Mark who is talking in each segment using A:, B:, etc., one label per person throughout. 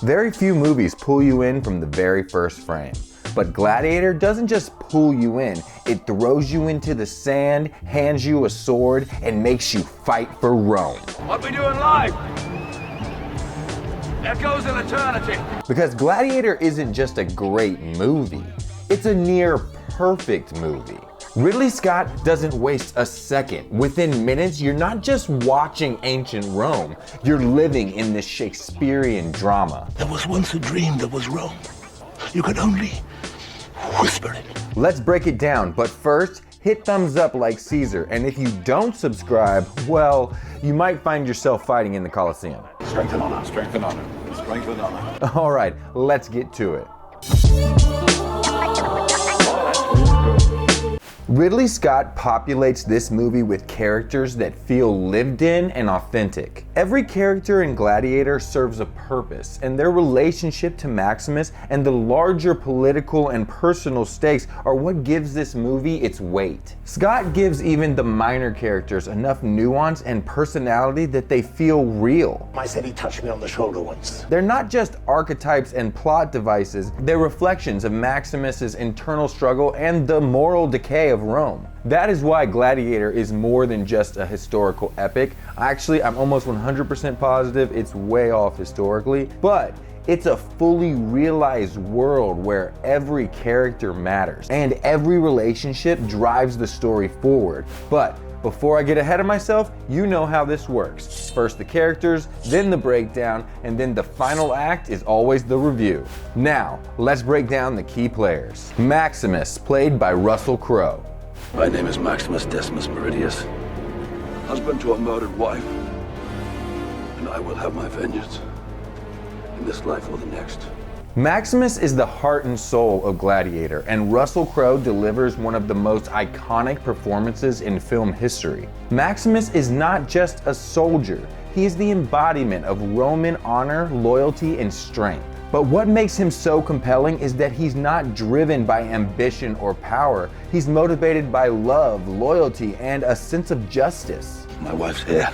A: Very few movies pull you in from the very first frame. But Gladiator doesn't just pull you in, it throws you into the sand, hands you a sword, and makes you fight for Rome.
B: What we doing live? Echoes in eternity.
A: Because Gladiator isn't just a great movie, it's a near perfect movie. Ridley Scott doesn't waste a second. Within minutes, you're not just watching ancient Rome, you're living in this Shakespearean drama.
C: There was once a dream that was Rome. You could only whisper it.
A: Let's break it down, but first, hit thumbs up like Caesar, and if you don't subscribe, well, you might find yourself fighting in the Colosseum.
B: Strength and honor, strength and honor, strength and honor.
A: All right, let's get to it. Ridley Scott populates this movie with characters that feel lived in and authentic. Every character in Gladiator serves a purpose, and their relationship to Maximus and the larger political and personal stakes are what gives this movie its weight. Scott gives even the minor characters enough nuance and personality that they feel real.
C: I said he touched me on the shoulder once.
A: They're not just archetypes and plot devices, they're reflections of Maximus's internal struggle and the moral decay of Rome. That is why Gladiator is more than just a historical epic. Actually, I'm almost 100% positive it's way off historically, but it's a fully realized world where every character matters and every relationship drives the story forward. But before I get ahead of myself, you know how this works. First the characters, then the breakdown, and then the final act is always the review. Now, let's break down the key players. Maximus, played by Russell Crowe.
C: My name is Maximus Decimus Meridius, husband to a murdered wife, and I will have my vengeance in this life or the next.
A: Maximus is the heart and soul of Gladiator, and Russell Crowe delivers one of the most iconic performances in film history. Maximus is not just a soldier, he is the embodiment of Roman honor, loyalty, and strength. But what makes him so compelling is that he's not driven by ambition or power. He's motivated by love, loyalty, and a sense of justice.
C: My wife's here.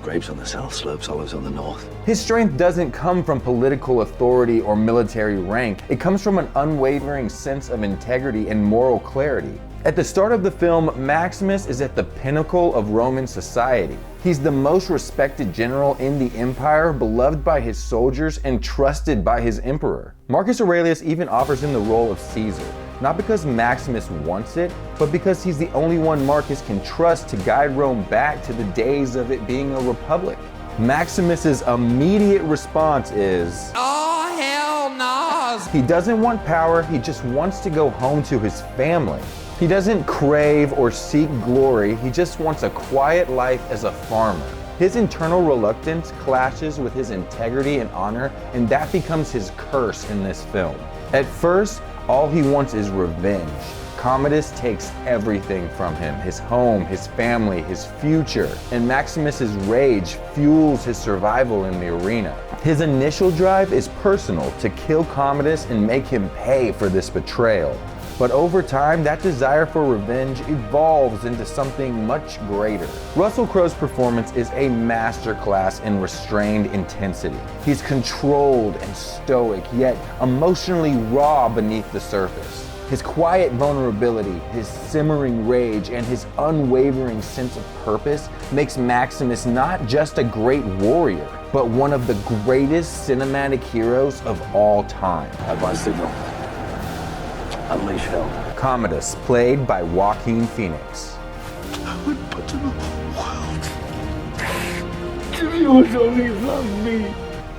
C: Graves on the south, slopes olives on the north.
A: His strength doesn't come from political authority or military rank. It comes from an unwavering sense of integrity and moral clarity. At the start of the film, Maximus is at the pinnacle of Roman society. He's the most respected general in the empire, beloved by his soldiers and trusted by his emperor. Marcus Aurelius even offers him the role of Caesar, not because Maximus wants it, but because he's the only one Marcus can trust to guide Rome back to the days of it being a republic. Maximus's immediate response is, "Oh, hell no!" He doesn't want power, he just wants to go home to his family. He doesn't crave or seek glory, he just wants a quiet life as a farmer. His internal reluctance clashes with his integrity and honor, and that becomes his curse in this film. At first, all he wants is revenge. Commodus takes everything from him, his home, his family, his future, and Maximus's rage fuels his survival in the arena. His initial drive is personal, to kill Commodus and make him pay for this betrayal. But over time, that desire for revenge evolves into something much greater. Russell Crowe's performance is a masterclass in restrained intensity. He's controlled and stoic, yet emotionally raw beneath the surface. His quiet vulnerability, his simmering rage, and his unwavering sense of purpose makes Maximus not just a great warrior, but one of the greatest cinematic heroes of all time.
C: At my signal, unleash hell.
A: Commodus, played by Joaquin Phoenix.
C: I would put to the world if you would only love me.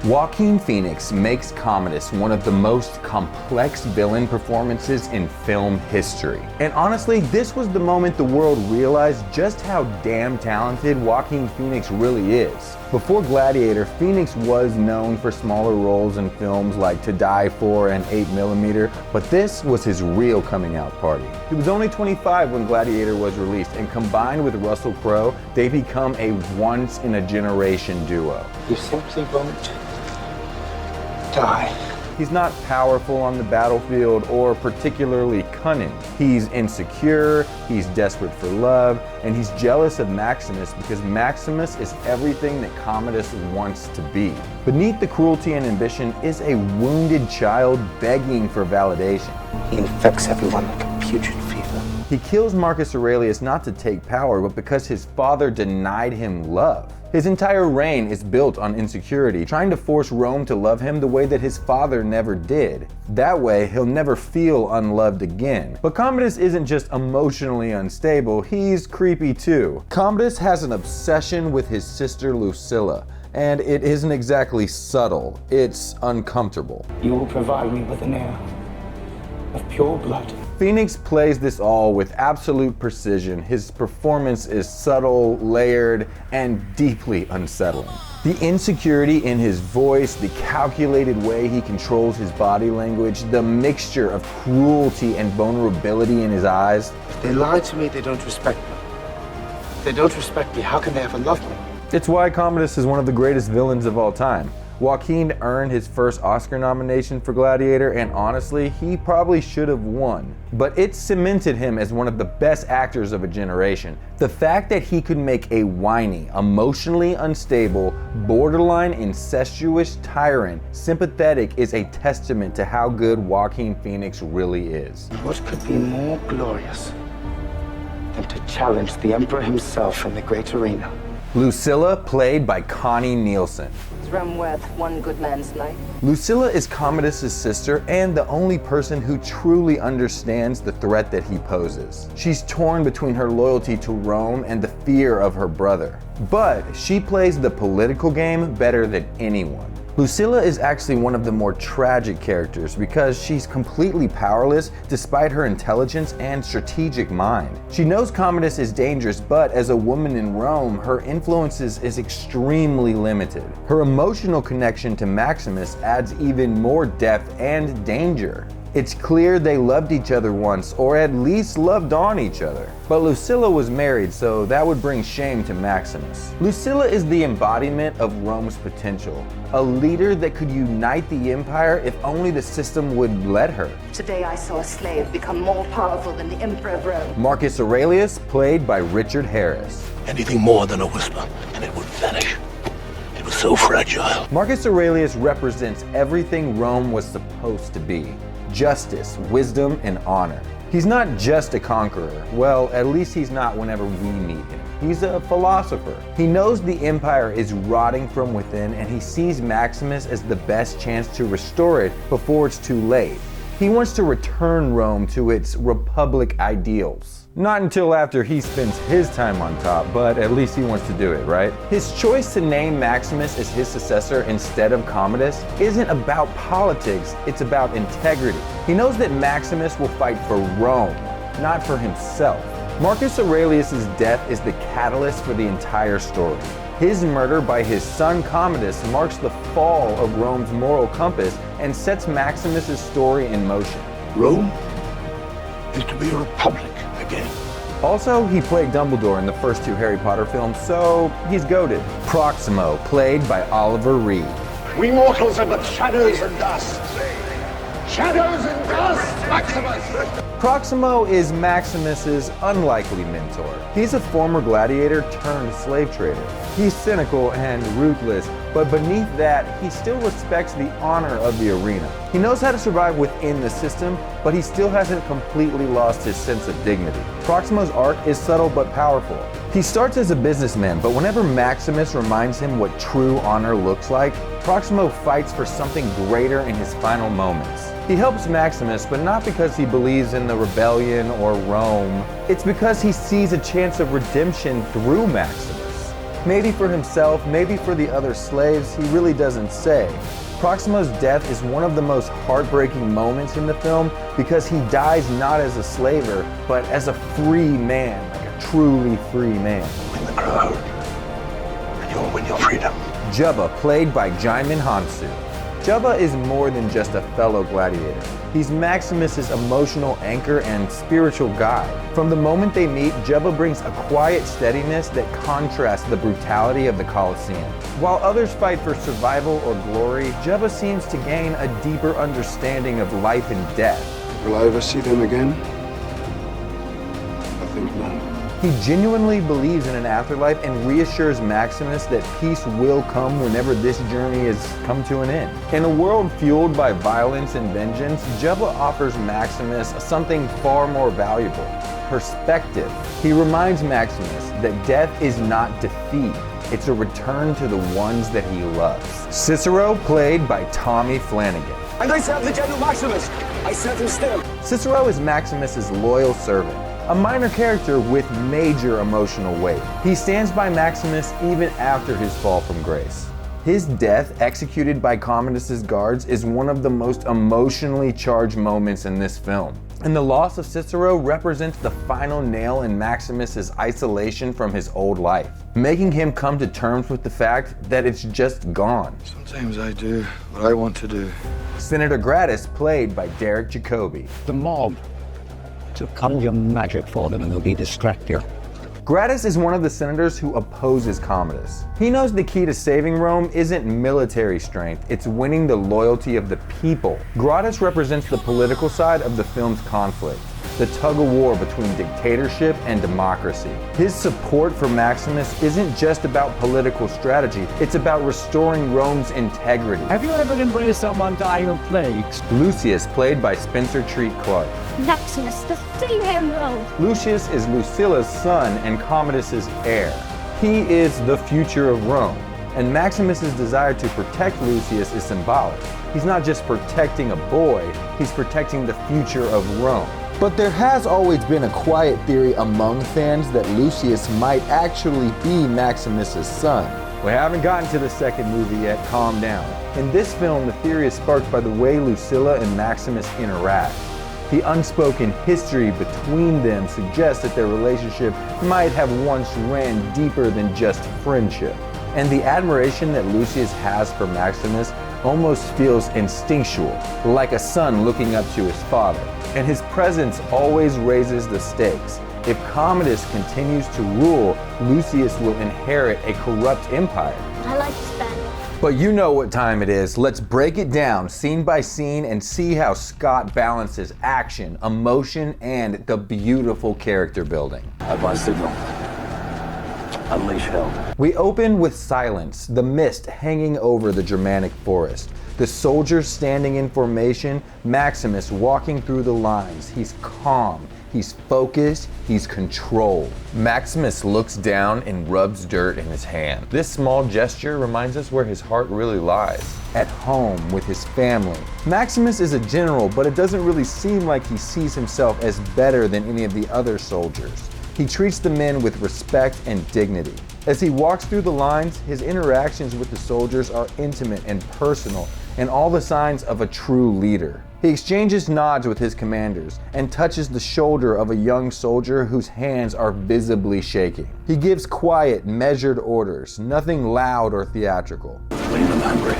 A: Joaquin Phoenix makes Commodus one of the most complex villain performances in film history. And honestly, this was the moment the world realized just how damn talented Joaquin Phoenix really is. Before Gladiator, Phoenix was known for smaller roles in films like To Die For and 8mm, but this was his real coming out party. He was only 25 when Gladiator was released, and combined with Russell Crowe, they become a once-in-a-generation duo.
C: You simply won't die.
A: He's not powerful on the battlefield or particularly cunning. He's insecure, he's desperate for love, and he's jealous of Maximus because Maximus is everything that Commodus wants to be. Beneath the cruelty and ambition is a wounded child begging for validation.
D: He infects everyone like a putrid fever.
A: He kills Marcus Aurelius not to take power, but because his father denied him love. His entire reign is built on insecurity, trying to force Rome to love him the way that his father never did. That way, he'll never feel unloved again. But Commodus isn't just emotionally unstable, he's creepy too. Commodus has an obsession with his sister Lucilla, and it isn't exactly subtle, it's uncomfortable.
D: You will provide me with an heir of pure blood.
A: Phoenix plays this all with absolute precision. His performance is subtle, layered, and deeply unsettling. The insecurity in his voice, the calculated way he controls his body language, the mixture of cruelty and vulnerability in his eyes.
D: If they lie to me, they don't respect me. If they don't respect me, how can they ever love me?
A: It's why Commodus is one of the greatest villains of all time. Joaquin earned his first Oscar nomination for Gladiator, and honestly, he probably should have won. But it cemented him as one of the best actors of a generation. The fact that he could make a whiny, emotionally unstable, borderline incestuous tyrant sympathetic is a testament to how good Joaquin Phoenix really is.
D: What could be more glorious than to challenge the Emperor himself in the great arena?
A: Lucilla, played by Connie Nielsen.
E: Is Rome worth one good man's life?
A: Lucilla is Commodus' sister and the only person who truly understands the threat that he poses. She's torn between her loyalty to Rome and the fear of her brother. But she plays the political game better than anyone. Lucilla is actually one of the more tragic characters because she's completely powerless despite her intelligence and strategic mind. She knows Commodus is dangerous, but as a woman in Rome, her influences is extremely limited. Her emotional connection to Maximus adds even more depth and danger. It's clear they loved each other once, or at least loved on each other. But Lucilla was married, so that would bring shame to Maximus. Lucilla is the embodiment of Rome's potential, a leader that could unite the empire if only the system would let her.
E: Today I saw a slave become more powerful than the Emperor of Rome.
A: Marcus Aurelius, played by Richard Harris.
C: Anything more than a whisper, and it would vanish. It was so fragile.
A: Marcus Aurelius represents everything Rome was supposed to be. Justice, wisdom, and honor. He's not just a conqueror. Well, at least he's not whenever we meet him. He's a philosopher. He knows the empire is rotting from within, and he sees Maximus as the best chance to restore it before it's too late. He wants to return Rome to its republic ideals. Not until after he spends his time on top, but at least he wants to do it, right? His choice to name Maximus as his successor instead of Commodus isn't about politics, it's about integrity. He knows that Maximus will fight for Rome, not for himself. Marcus Aurelius' death is the catalyst for the entire story. His murder by his son Commodus marks the fall of Rome's moral compass and sets Maximus' story in motion.
C: Rome is to be a republic again.
A: Also, he played Dumbledore in the first two Harry Potter films, so he's goated. Proximo, played by Oliver Reed.
F: We mortals are but shadows and dust. Shadows and dust, Maximus!
A: Proximo is Maximus's unlikely mentor. He's a former gladiator turned slave trader. He's cynical and ruthless, but beneath that, he still respects the honor of the arena. He knows how to survive within the system, but he still hasn't completely lost his sense of dignity. Proximo's arc is subtle but powerful. He starts as a businessman, but whenever Maximus reminds him what true honor looks like, Proximo fights for something greater in his final moments. He helps Maximus, but not because he believes in the rebellion or Rome. It's because he sees a chance of redemption through Maximus. Maybe for himself, maybe for the other slaves, he really doesn't say. Proximo's death is one of the most heartbreaking moments in the film because he dies not as a slaver, but as a free man, like a truly free man.
C: Win the crowd, and you'll win your freedom.
A: Jubba, played by Jaimin Hansu. Jabba is more than just a fellow gladiator. He's Maximus's emotional anchor and spiritual guide. From the moment they meet, Jabba brings a quiet steadiness that contrasts the brutality of the Colosseum. While others fight for survival or glory, Jabba seems to gain a deeper understanding of life and death.
C: Will I ever see them again? I think not.
A: He genuinely believes in an afterlife and reassures Maximus that peace will come whenever this journey has come to an end. In a world fueled by violence and vengeance, Jabba offers Maximus something far more valuable: perspective. He reminds Maximus that death is not defeat, it's a return to the ones that he loves. Cicero, played by Tommy Flanagan.
F: And I serve the General Maximus. I serve him still.
A: Cicero is Maximus's loyal servant, a minor character with major emotional weight. He stands by Maximus even after his fall from grace. His death, executed by Commodus's guards, is one of the most emotionally charged moments in this film. And the loss of Cicero represents the final nail in Maximus's isolation from his old life, making him come to terms with the fact that it's just gone.
C: Sometimes I do what I want to do.
A: Senator Gratis, played by Derek Jacobi.
G: The mob to conjure magic for them and they'll be distracted.
A: Gratis is one of the senators who opposes Commodus. He knows the key to saving Rome isn't military strength, it's winning the loyalty of the people. Gratis represents the political side of the film's conflict, the tug-of-war between dictatorship and democracy. His support for Maximus isn't just about political strategy, it's about restoring Rome's integrity.
G: Have you ever embraced someone dying of plagues?
A: Lucius, played by Spencer Treat Clark.
H: Maximus, the three-man-row.
A: Lucius is Lucilla's son and Commodus's heir. He is the future of Rome, and Maximus's desire to protect Lucius is symbolic. He's not just protecting a boy, he's protecting the future of Rome. But there has always been a quiet theory among fans that Lucius might actually be Maximus's son. We haven't gotten to the second movie yet, calm down. In this film, the theory is sparked by the way Lucilla and Maximus interact. The unspoken history between them suggests that their relationship might have once ran deeper than just friendship. And the admiration that Lucius has for Maximus almost feels instinctual, like a son looking up to his father. And his presence always raises the stakes. If Commodus continues to rule, Lucius will inherit a corrupt empire.
H: I like Spanish.
A: But you know what time it is. Let's break it down scene by scene and see how Scott balances action, emotion, and the beautiful character building.
C: At my signal, unleash hell.
A: We open with silence, the mist hanging over the Germanic forest. The soldiers standing in formation, Maximus walking through the lines. He's calm, he's focused, he's controlled. Maximus looks down and rubs dirt in his hand. This small gesture reminds us where his heart really lies. At home with his family. Maximus is a general, but it doesn't really seem like he sees himself as better than any of the other soldiers. He treats the men with respect and dignity. As he walks through the lines, his interactions with the soldiers are intimate and personal, and all the signs of a true leader. He exchanges nods with his commanders and touches the shoulder of a young soldier whose hands are visibly shaking. He gives quiet, measured orders, nothing loud or theatrical.
C: Lean and hungry.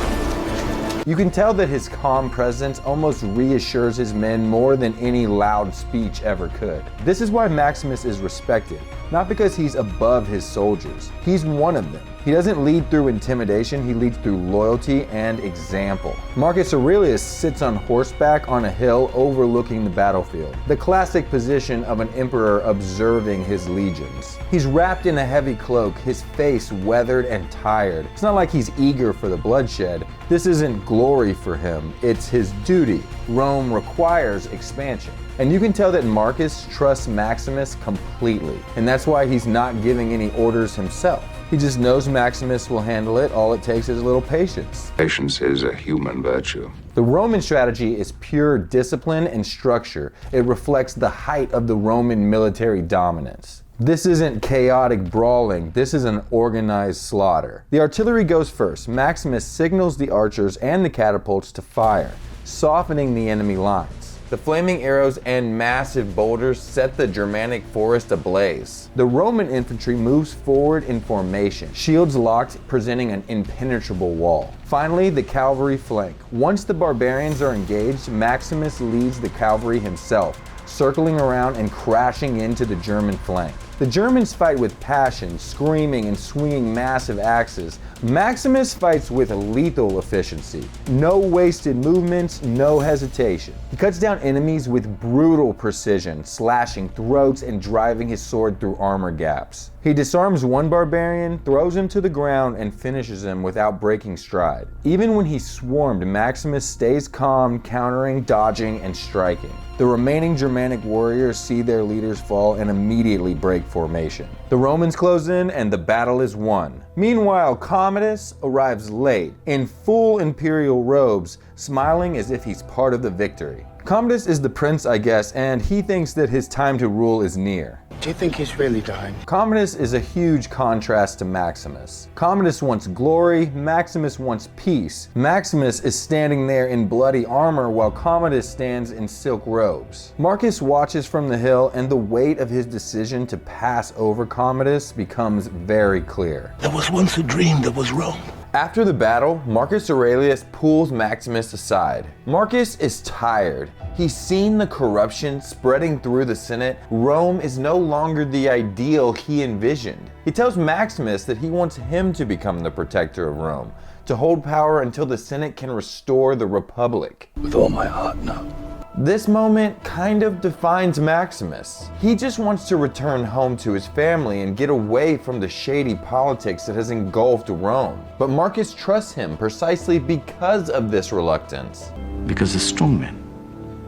A: You can tell that his calm presence almost reassures his men more than any loud speech ever could. This is why Maximus is respected, not because he's above his soldiers. He's one of them. He doesn't lead through intimidation, he leads through loyalty and example. Marcus Aurelius sits on horseback on a hill overlooking the battlefield, the classic position of an emperor observing his legions. He's wrapped in a heavy cloak, his face weathered and tired. It's not like he's eager for the bloodshed. This isn't glory for him, it's his duty. Rome requires expansion. And you can tell that Marcus trusts Maximus completely, and that's why he's not giving any orders himself. He just knows Maximus will handle it. All it takes is a little patience.
C: Patience is a human virtue.
A: The Roman strategy is pure discipline and structure. It reflects the height of the Roman military dominance. This isn't chaotic brawling, this is an organized slaughter. The artillery goes first. Maximus signals the archers and the catapults to fire, softening the enemy lines. The flaming arrows and massive boulders set the Germanic forest ablaze. The Roman infantry moves forward in formation, shields locked, presenting an impenetrable wall. Finally, the cavalry flank. Once the barbarians are engaged, Maximus leads the cavalry himself, circling around and crashing into the German flank. The Germans fight with passion, screaming and swinging massive axes. Maximus fights with lethal efficiency. No wasted movements, no hesitation. He cuts down enemies with brutal precision, slashing throats and driving his sword through armor gaps. He disarms one barbarian, throws him to the ground, and finishes him without breaking stride. Even when he's swarmed, Maximus stays calm, countering, dodging, and striking. The remaining Germanic warriors see their leaders fall and immediately break formation. The Romans close in and the battle is won. Meanwhile, Commodus arrives late, in full imperial robes, smiling as if he's part of the victory. Commodus is the prince, I guess, and he thinks that his time to rule is near.
D: Do you think he's really dying?
A: Commodus is a huge contrast to Maximus. Commodus wants glory, Maximus wants peace. Maximus is standing there in bloody armor while Commodus stands in silk robes. Marcus watches from the hill and the weight of his decision to pass over Commodus becomes very clear.
C: There was once a dream that was Rome.
A: After the battle, Marcus Aurelius pulls Maximus aside. Marcus is tired. He's seen the corruption spreading through the Senate. Rome is no longer the ideal he envisioned. He tells Maximus that he wants him to become the protector of Rome, to hold power until the Senate can restore the Republic.
C: With all my heart now.
A: This moment kind of defines Maximus. He just wants to return home to his family and get away from the shady politics that has engulfed Rome. But Marcus trusts him precisely because of this reluctance.
I: Because a strong man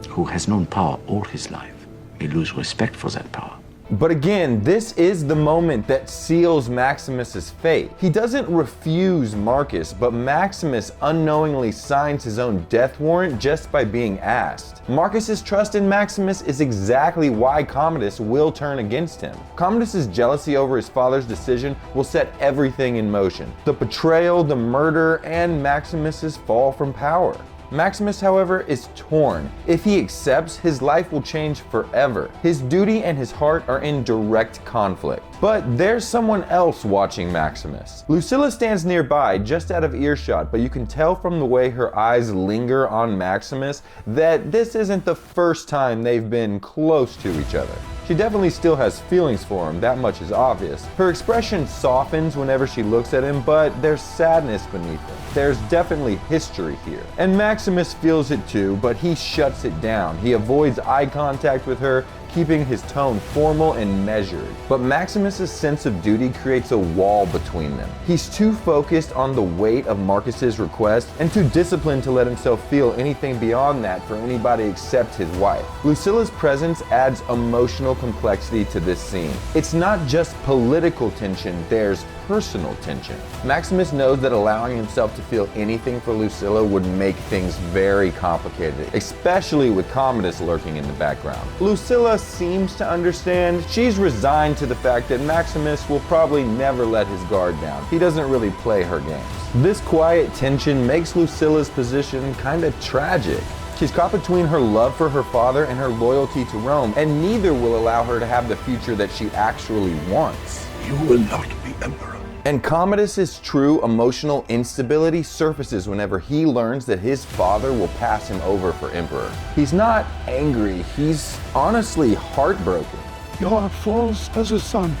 I: who has known power all his life may lose respect for that power.
A: But again, this is the moment that seals Maximus's fate. He doesn't refuse Marcus, but Maximus unknowingly signs his own death warrant just by being asked. Marcus's trust in Maximus is exactly why Commodus will turn against him. Commodus's jealousy over his father's decision will set everything in motion. The betrayal, the murder, and Maximus's fall from power. Maximus, however, is torn. If he accepts, his life will change forever. His duty and his heart are in direct conflict. But there's someone else watching Maximus. Lucilla stands nearby, just out of earshot, but you can tell from the way her eyes linger on Maximus that this isn't the first time they've been close to each other. She definitely still has feelings for him, that much is obvious. Her expression softens whenever she looks at him, but there's sadness beneath it. There's definitely history here. And Maximus feels it too, but he shuts it down. He avoids eye contact with her, keeping his tone formal and measured. But Maximus's sense of duty creates a wall between them. He's too focused on the weight of Marcus's request and too disciplined to let himself feel anything beyond that for anybody except his wife. Lucilla's presence adds emotional complexity to this scene. It's not just political tension, there's personal tension. Maximus knows that allowing himself to feel anything for Lucilla would make things very complicated, especially with Commodus lurking in the background. Lucilla seems to understand. She's resigned to the fact that Maximus will probably never let his guard down. He doesn't really play her games. This quiet tension makes Lucilla's position kind of tragic. She's caught between her love for her father and her loyalty to Rome, and neither will allow her to have the future that she actually wants.
C: You will not be emperor.
A: And Commodus's true emotional instability surfaces whenever he learns that his father will pass him over for emperor. He's not angry, he's honestly heartbroken.
F: Your fault as a son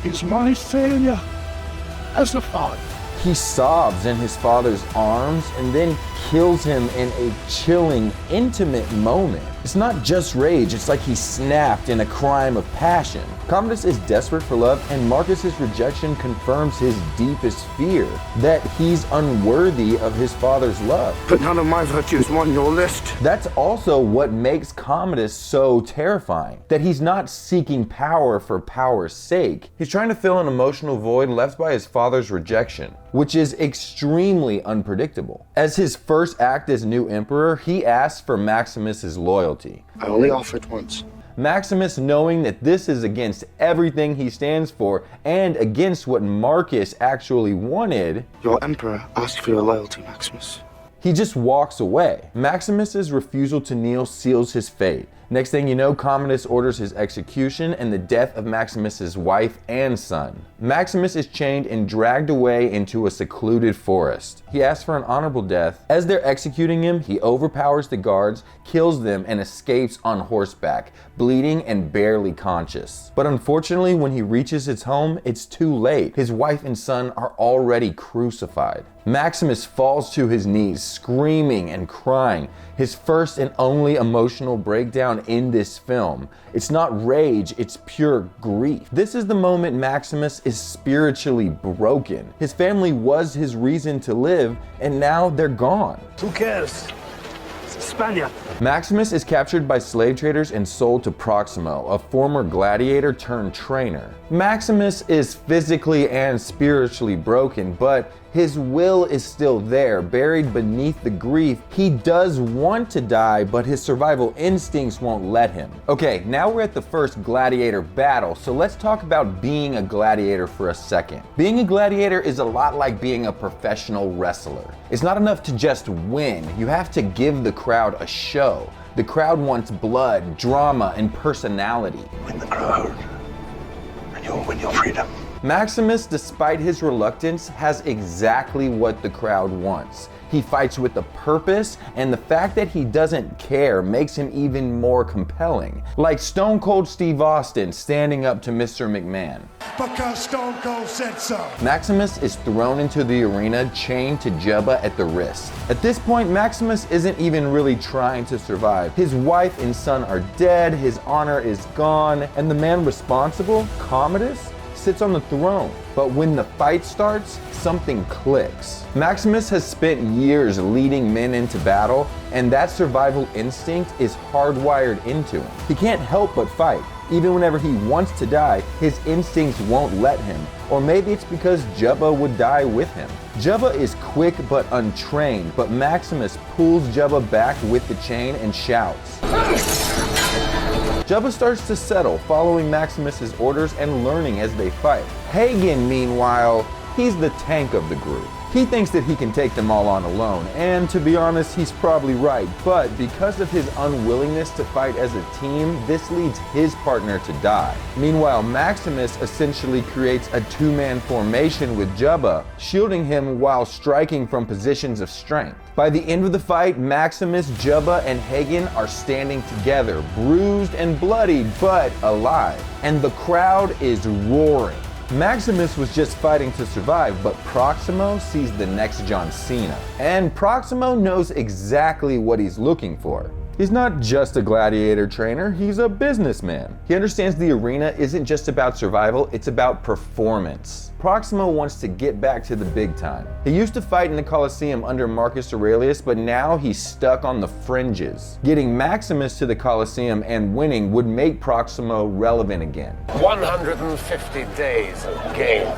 F: is my failure as a father.
A: He sobs in his father's arms and then kills him in a chilling, intimate moment. It's not just rage, it's like he snapped in a crime of passion. Commodus is desperate for love, and Marcus's rejection confirms his deepest fear, that he's unworthy of his father's love.
D: But none of my virtues won your list.
A: That's also what makes Commodus so terrifying, that he's not seeking power for power's sake. He's trying to fill an emotional void left by his father's rejection, which is extremely unpredictable. As his first act as new emperor, he asks for Maximus's loyalty.
D: I only offered once.
A: Maximus, knowing that this is against everything he stands for and against what Marcus actually wanted,
D: Your emperor asked for your loyalty, Maximus.
A: He just walks away. Maximus's refusal to kneel seals his fate. Next thing you know, Commodus orders his execution and the death of Maximus's wife and son. Maximus is chained and dragged away into a secluded forest. He asks for an honorable death. As they're executing him, he overpowers the guards, kills them, and escapes on horseback, bleeding and barely conscious. But unfortunately, when he reaches his home, it's too late. His wife and son are already crucified. Maximus falls to his knees, screaming and crying, his first and only emotional breakdown in this film. It's not rage, it's pure grief. This is the moment Maximus is spiritually broken. His family was his reason to live, and now they're gone.
F: Who cares? It's a Spaniard.
A: Maximus is captured by slave traders and sold to Proximo, a former gladiator turned trainer. Maximus is physically and spiritually broken, but his will is still there, buried beneath the grief. He does want to die, but his survival instincts won't let him. Okay, now we're at the first gladiator battle, so let's talk about being a gladiator for a second. Being a gladiator is a lot like being a professional wrestler. It's not enough to just win, you have to give the crowd a show. The crowd wants blood, drama, and personality.
C: Win the crowd, and you'll win your freedom.
A: Maximus, despite his reluctance, has exactly what the crowd wants. He fights with a purpose, and the fact that he doesn't care makes him even more compelling. Like Stone Cold Steve Austin standing up to Mr. McMahon.
F: Because Stone Cold said so.
A: Maximus is thrown into the arena, chained to Jubba at the wrist. At this point, Maximus isn't even really trying to survive. His wife and son are dead, his honor is gone, and the man responsible, Commodus, sits on the throne. But when the fight starts, something clicks. Maximus has spent years leading men into battle, and that survival instinct is hardwired into him. He can't help but fight. Even whenever he wants to die, his instincts won't let him. Or maybe it's because Jubba would die with him. Jubba is quick but untrained, but Maximus pulls Jubba back with the chain and shouts. Jubba starts to settle, following Maximus's orders and learning as they fight. Hagen, meanwhile, he's the tank of the group. He thinks that he can take them all on alone, and to be honest, he's probably right, but because of his unwillingness to fight as a team, this leads his partner to die. Meanwhile, Maximus essentially creates a two-man formation with Jubba, shielding him while striking from positions of strength. By the end of the fight, Maximus, Jubba, and Hagen are standing together, bruised and bloody, but alive. And the crowd is roaring. Maximus was just fighting to survive, but Proximo sees the next John Cena. And Proximo knows exactly what he's looking for. He's not just a gladiator trainer, he's a businessman. He understands the arena isn't just about survival, it's about performance. Proximo wants to get back to the big time. He used to fight in the Colosseum under Marcus Aurelius, but now he's stuck on the fringes. Getting Maximus to the Colosseum and winning would make Proximo relevant again.
F: 150 days of games.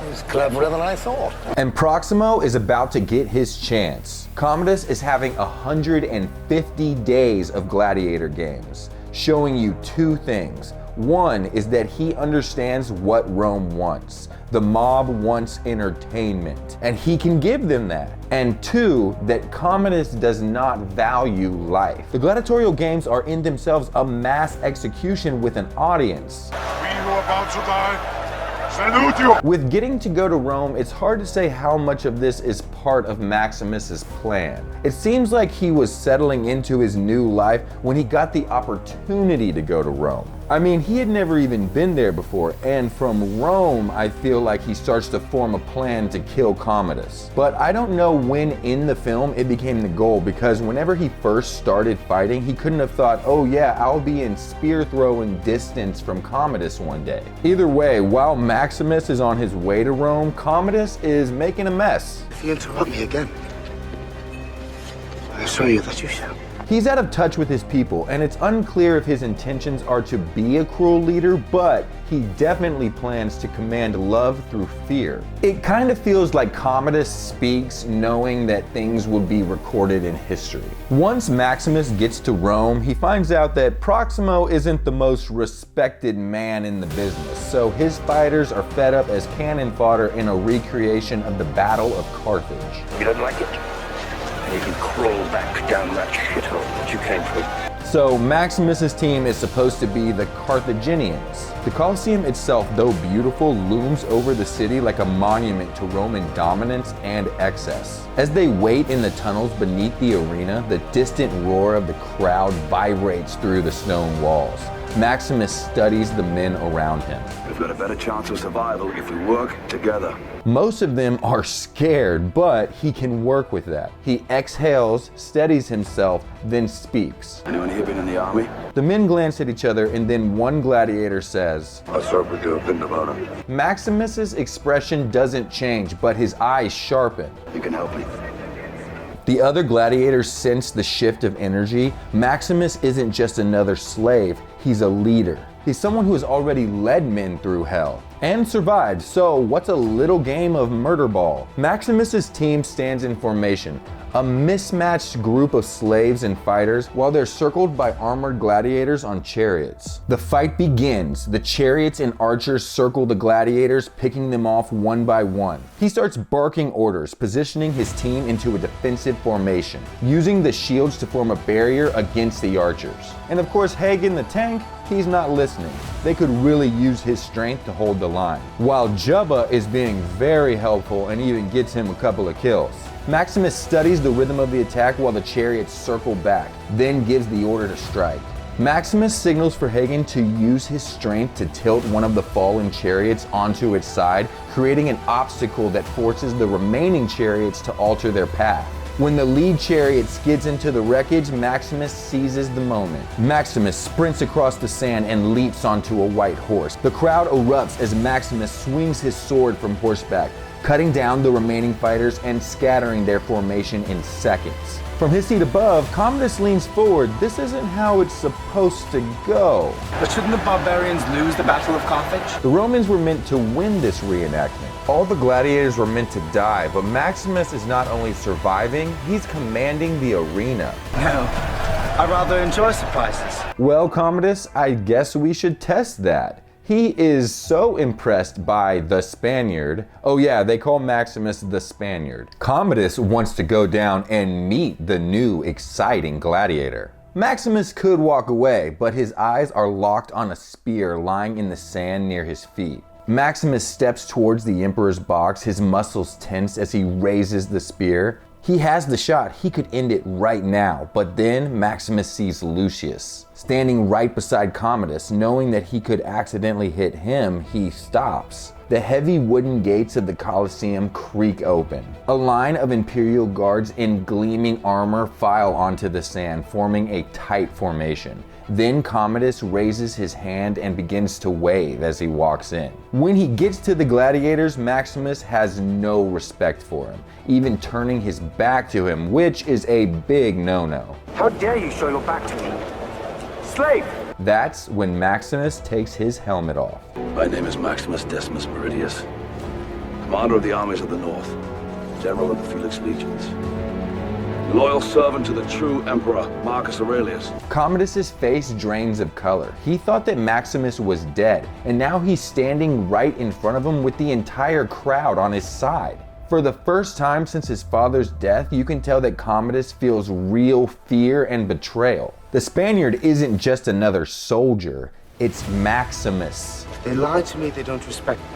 F: He's cleverer than I thought.
A: And Proximo is about to get his chance. Commodus is having 150 days of gladiator games, showing you two things. One is that he understands what Rome wants. The mob wants entertainment, and he can give them that. And two, that Commodus does not value life. The gladiatorial games are in themselves a mass execution with an audience.
B: We who are about to die, salute you!
A: With getting to go to Rome, it's hard to say how much of this is part of Maximus's plan. It seems like he was settling into his new life when he got the opportunity to go to Rome. I mean, he had never even been there before, and from Rome, I feel like he starts to form a plan to kill Commodus. But I don't know when in the film it became the goal, because whenever he first started fighting, he couldn't have thought, oh yeah, I'll be in spear throwing distance from Commodus one day. Either way, while Maximus is on his way to Rome, Commodus is making a mess.
D: If you interrupt me again, I assure you that you shall.
A: He's out of touch with his people, and it's unclear if his intentions are to be a cruel leader, but he definitely plans to command love through fear. It kind of feels like Commodus speaks knowing that things will be recorded in history. Once Maximus gets to Rome, he finds out that Proximo isn't the most respected man in the business, so his fighters are fed up as cannon fodder in a recreation of the Battle of Carthage.
F: You don't like it?
C: and you can crawl back down that shithole that you came from.
A: So Maximus's team is supposed to be the Carthaginians. The Colosseum itself, though beautiful, looms over the city like a monument to Roman dominance and excess. As they wait in the tunnels beneath the arena, the distant roar of the crowd vibrates through the stone walls. Maximus studies the men around him.
C: We've got a better chance of survival if we work together.
A: Most of them are scared, but he can work with that. He exhales, steadies himself, then speaks.
C: Anyone here been in the army?
A: The men glance at each other, and then one gladiator says,
C: I served with the Pindavala.
A: Maximus's expression doesn't change, but his eyes sharpen.
C: You can help me.
A: The other gladiators sense the shift of energy. Maximus isn't just another slave, he's a leader. He's someone who has already led men through hell and survived, so what's a little game of murder ball? Maximus's team stands in formation, a mismatched group of slaves and fighters while they're circled by armored gladiators on chariots. The fight begins. The chariots and archers circle the gladiators, picking them off one by one. He starts barking orders, positioning his team into a defensive formation, using the shields to form a barrier against the archers. And of course, Hagen the tank, he's not listening. They could really use his strength to hold the line. While Jubba is being very helpful and even gets him a couple of kills. Maximus studies the rhythm of the attack while the chariots circle back, then gives the order to strike. Maximus signals for Hagen to use his strength to tilt one of the fallen chariots onto its side, creating an obstacle that forces the remaining chariots to alter their path. When the lead chariot skids into the wreckage, Maximus seizes the moment. Maximus sprints across the sand and leaps onto a white horse. The crowd erupts as Maximus swings his sword from horseback, cutting down the remaining fighters and scattering their formation in seconds. From his seat above, Commodus leans forward. This isn't how it's supposed to go.
D: But shouldn't the barbarians lose the Battle of Carthage?
A: The Romans were meant to win this reenactment. All the gladiators were meant to die, but Maximus is not only surviving, he's commanding the arena.
D: No, I rather enjoy surprises.
A: Well, Commodus, I guess we should test that. He is so impressed by the Spaniard. Oh yeah, they call Maximus the Spaniard. Commodus wants to go down and meet the new, exciting gladiator. Maximus could walk away, but his eyes are locked on a spear lying in the sand near his feet. Maximus steps towards the Emperor's box, his muscles tense as he raises the spear. He has the shot, he could end it right now, but then Maximus sees Lucius. Standing right beside Commodus, knowing that he could accidentally hit him, he stops. The heavy wooden gates of the Colosseum creak open. A line of Imperial guards in gleaming armor file onto the sand, forming a tight formation. Then Commodus raises his hand and begins to wave as he walks in. When he gets to the gladiators, Maximus has no respect for him, even turning his back to him, which is a big no-no.
D: How dare you show your back to me? Slave!
A: That's when Maximus takes his helmet off.
C: My name is Maximus Decimus Meridius, commander of the armies of the North, general of the Felix Legions, loyal servant to the true Emperor Marcus Aurelius.
A: Commodus's face drains of color. He thought that Maximus was dead, and now he's standing right in front of him with the entire crowd on his side. For the first time since his father's death, you can tell that Commodus feels real fear and betrayal. The Spaniard isn't just another soldier, it's Maximus.
D: They lied to me, they don't respect me.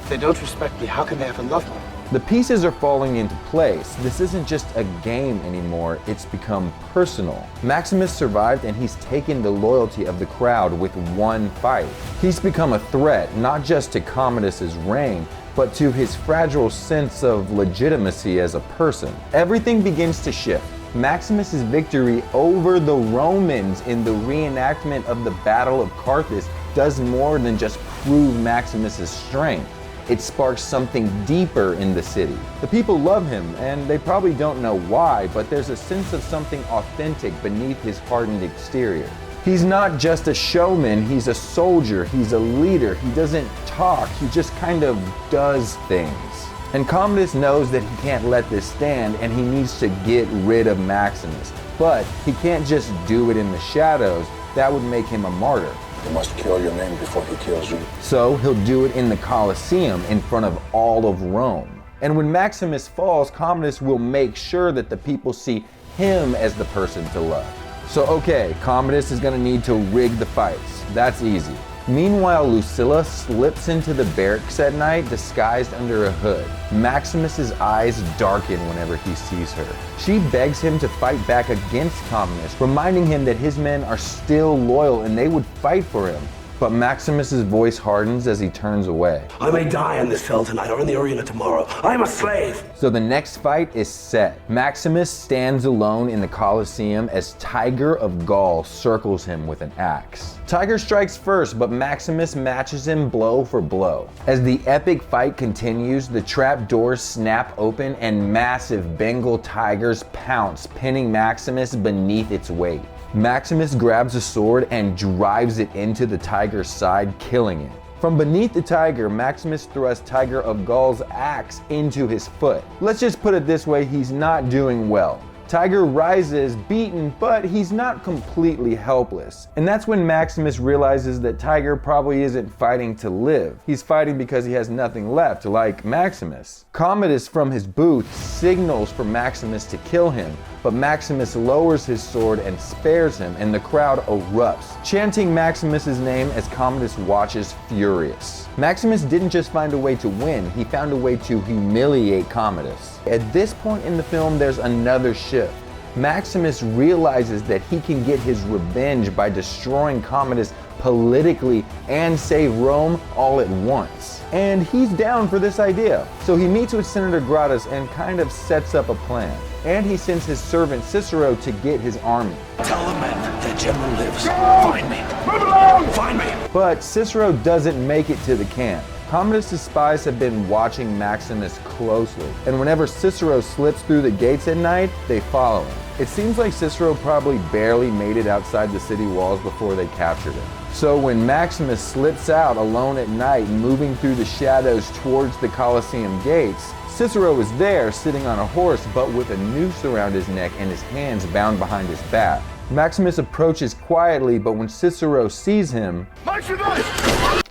D: If they don't respect me, how can they ever love me?
A: The pieces are falling into place. This isn't just a game anymore, it's become personal. Maximus survived and he's taken the loyalty of the crowd with one fight. He's become a threat, not just to Commodus's reign, but to his fragile sense of legitimacy as a person. Everything begins to shift. Maximus's victory over the Romans in the reenactment of the Battle of Carthage does more than just prove Maximus's strength. It sparks something deeper in the city. The people love him, and they probably don't know why, but there's a sense of something authentic beneath his hardened exterior. He's not just a showman, he's a soldier, he's a leader. He doesn't talk, he just kind of does things. And Commodus knows that he can't let this stand and he needs to get rid of Maximus. But he can't just do it in the shadows, that would make him a martyr.
C: You must kill your name before he kills you.
A: So he'll do it in the Colosseum in front of all of Rome. And when Maximus falls, Commodus will make sure that the people see him as the person to love. So okay, Commodus is gonna need to rig the fights. That's easy. Meanwhile, Lucilla slips into the barracks at night disguised under a hood. Maximus's eyes darken whenever he sees her. She begs him to fight back against Commodus, reminding him that his men are still loyal and they would fight for him. But Maximus's voice hardens as he turns away.
C: I may die in this cell tonight or in the arena tomorrow. I am a slave.
A: So the next fight is set. Maximus stands alone in the Colosseum as Tiger of Gaul circles him with an axe. Tiger strikes first, but Maximus matches him blow for blow. As the epic fight continues, the trap doors snap open and massive Bengal tigers pounce, pinning Maximus beneath its weight. Maximus grabs a sword and drives it into the tiger's side, killing it. From beneath the tiger, Maximus thrusts Tiger of Gaul's axe into his foot. Let's just put it this way, he's not doing well. Tiger rises, beaten, but he's not completely helpless. And that's when Maximus realizes that Tiger probably isn't fighting to live. He's fighting because he has nothing left, like Maximus. Commodus from his booth signals for Maximus to kill him, but Maximus lowers his sword and spares him, and the crowd erupts, chanting Maximus's name as Commodus watches furious. Maximus didn't just find a way to win, he found a way to humiliate Commodus. At this point in the film, there's another shift. Maximus realizes that he can get his revenge by destroying Commodus politically and save Rome all at once. And he's down for this idea. So he meets with Senator Gratus and kind of sets up a plan. And he sends his servant Cicero to get his army.
C: Tell the men that General lives. Find me. Move along! Find me!
A: But Cicero doesn't make it to the camp. Commodus' spies have been watching Maximus closely, and whenever Cicero slips through the gates at night, they follow him. It seems like Cicero probably barely made it outside the city walls before they captured him. So when Maximus slips out alone at night, moving through the shadows towards the Colosseum gates, Cicero is there sitting on a horse but with a noose around his neck and his hands bound behind his back. Maximus approaches quietly, but when Cicero sees him,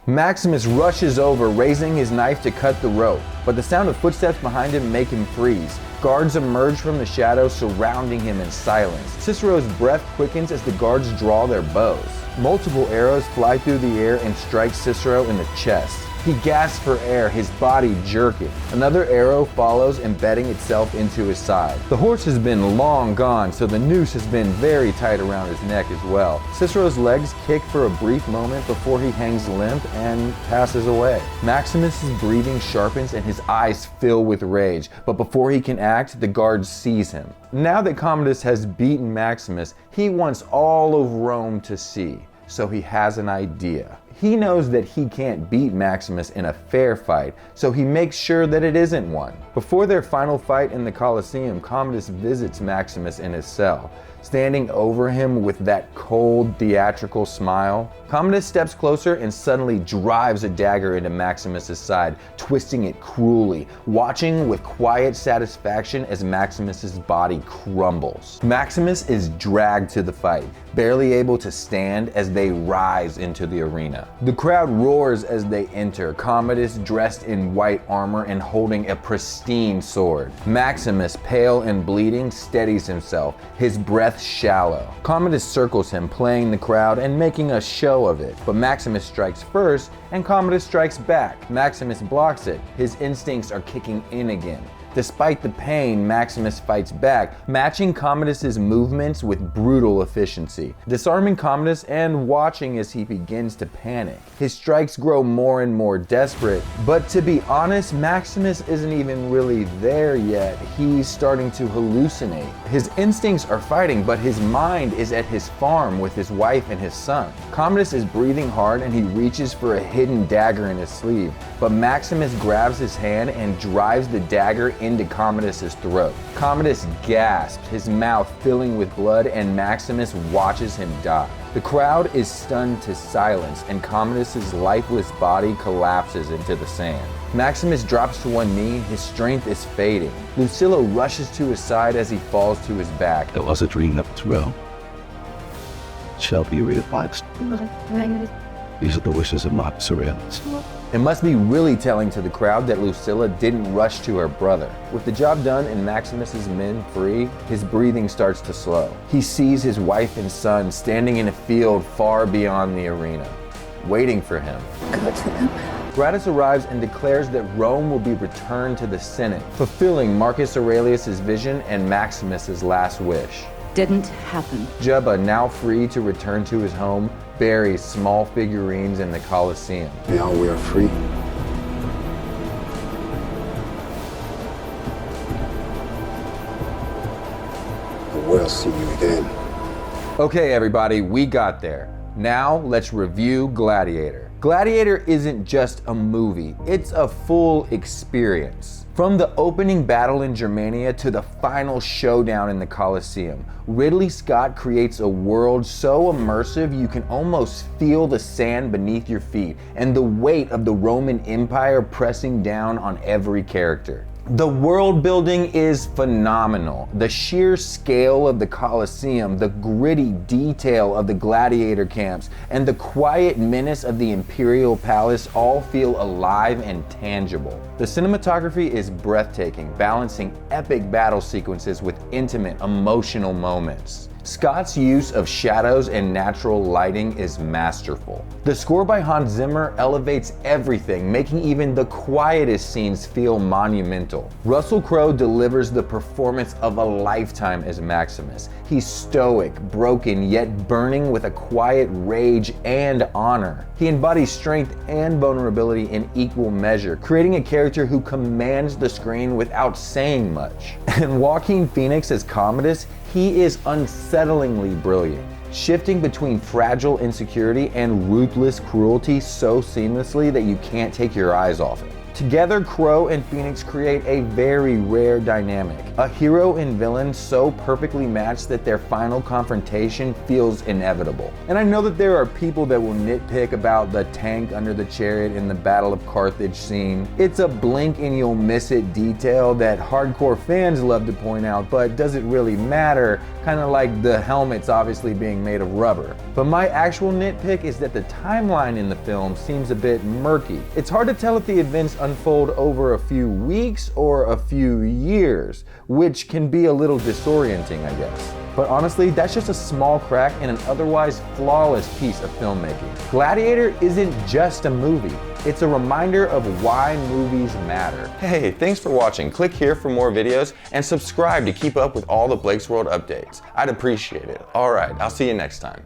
A: Maximus rushes over, raising his knife to cut the rope, but the sound of footsteps behind him make him freeze. Guards emerge from the shadows, surrounding him in silence. Cicero's breath quickens as the guards draw their bows. Multiple arrows fly through the air and strike Cicero in the chest. He gasps for air, his body jerking. Another arrow follows, embedding itself into his side. The horse has been long gone, so the noose has been very tight around his neck as well. Cicero's legs kick for a brief moment before he hangs limp and passes away. Maximus's breathing sharpens and his eyes fill with rage, but before he can act, the guards seize him. Now that Commodus has beaten Maximus, he wants all of Rome to see, so he has an idea. He knows that he can't beat Maximus in a fair fight, so he makes sure that it isn't one. Before their final fight in the Colosseum, Commodus visits Maximus in his cell. Standing over him with that cold, theatrical smile, Commodus steps closer and suddenly drives a dagger into Maximus's side, twisting it cruelly, watching with quiet satisfaction as Maximus's body crumbles. Maximus is dragged to the fight, barely able to stand as they rise into the arena. The crowd roars as they enter, Commodus dressed in white armor and holding a pristine sword. Maximus, pale and bleeding, steadies himself, his breath shallow. Commodus circles him, playing the crowd and making a show of it. But Maximus strikes first, and Commodus strikes back. Maximus blocks it. His instincts are kicking in again. Despite the pain, Maximus fights back, matching Commodus's movements with brutal efficiency, disarming Commodus and watching as he begins to panic. His strikes grow more and more desperate, but to be honest, Maximus isn't even really there yet. He's starting to hallucinate. His instincts are fighting, but his mind is at his farm with his wife and his son. Commodus is breathing hard and he reaches for a hidden dagger in his sleeve, but Maximus grabs his hand and drives the dagger into Commodus's throat. Commodus gasps, his mouth filling with blood, and Maximus watches him die. The crowd is stunned to silence, and Commodus's lifeless body collapses into the sand. Maximus drops to one knee, his strength is fading. Lucilla rushes to his side as he falls to his back.
I: There was a dream that was real. It shall be realized. These are the wishes of my surrealists.
A: It must be really telling to the crowd that Lucilla didn't rush to her brother. With the job done and Maximus's men free, his breathing starts to slow. He sees his wife and son standing in a field far beyond the arena, waiting for him.
E: Go to them.
A: Gratus arrives and declares that Rome will be returned to the Senate, fulfilling Marcus Aurelius' vision and Maximus' last wish.
E: Didn't happen.
A: Juba, now free to return to his home, buries small figurines in the Colosseum.
F: Now we are free. I will see you again.
A: Okay, everybody, we got there. Now let's review Gladiator. Gladiator isn't just a movie, it's a full experience. From the opening battle in Germania to the final showdown in the Colosseum, Ridley Scott creates a world so immersive you can almost feel the sand beneath your feet and the weight of the Roman Empire pressing down on every character. The world building is phenomenal. The sheer scale of the Colosseum, the gritty detail of the gladiator camps, and the quiet menace of the Imperial Palace all feel alive and tangible. The cinematography is breathtaking, balancing epic battle sequences with intimate, emotional moments. Scott's use of shadows and natural lighting is masterful. The score by Hans Zimmer elevates everything, making even the quietest scenes feel monumental. Russell Crowe delivers the performance of a lifetime as Maximus. He's stoic, broken, yet burning with a quiet rage and honor. He embodies strength and vulnerability in equal measure, creating a character who commands the screen without saying much. And Joaquin Phoenix as Commodus, he is unsettlingly brilliant, shifting between fragile insecurity and ruthless cruelty so seamlessly that you can't take your eyes off it. Together, Crowe and Phoenix create a very rare dynamic, a hero and villain so perfectly matched that their final confrontation feels inevitable. And I know that there are people that will nitpick about the tank under the chariot in the Battle of Carthage scene. It's a blink and you'll miss it detail that hardcore fans love to point out, but does it really matter? Kind of like the helmets obviously being made of rubber. But my actual nitpick is that the timeline in the film seems a bit murky. It's hard to tell if the events unfold over a few weeks or a few years, which can be a little disorienting, I guess. But honestly, that's just a small crack in an otherwise flawless piece of filmmaking. Gladiator isn't just a movie. It's a reminder of why movies matter. Hey, thanks for watching. Click here for more videos and subscribe to keep up with all the Blake's World updates. I'd appreciate it. All right, I'll see you next time.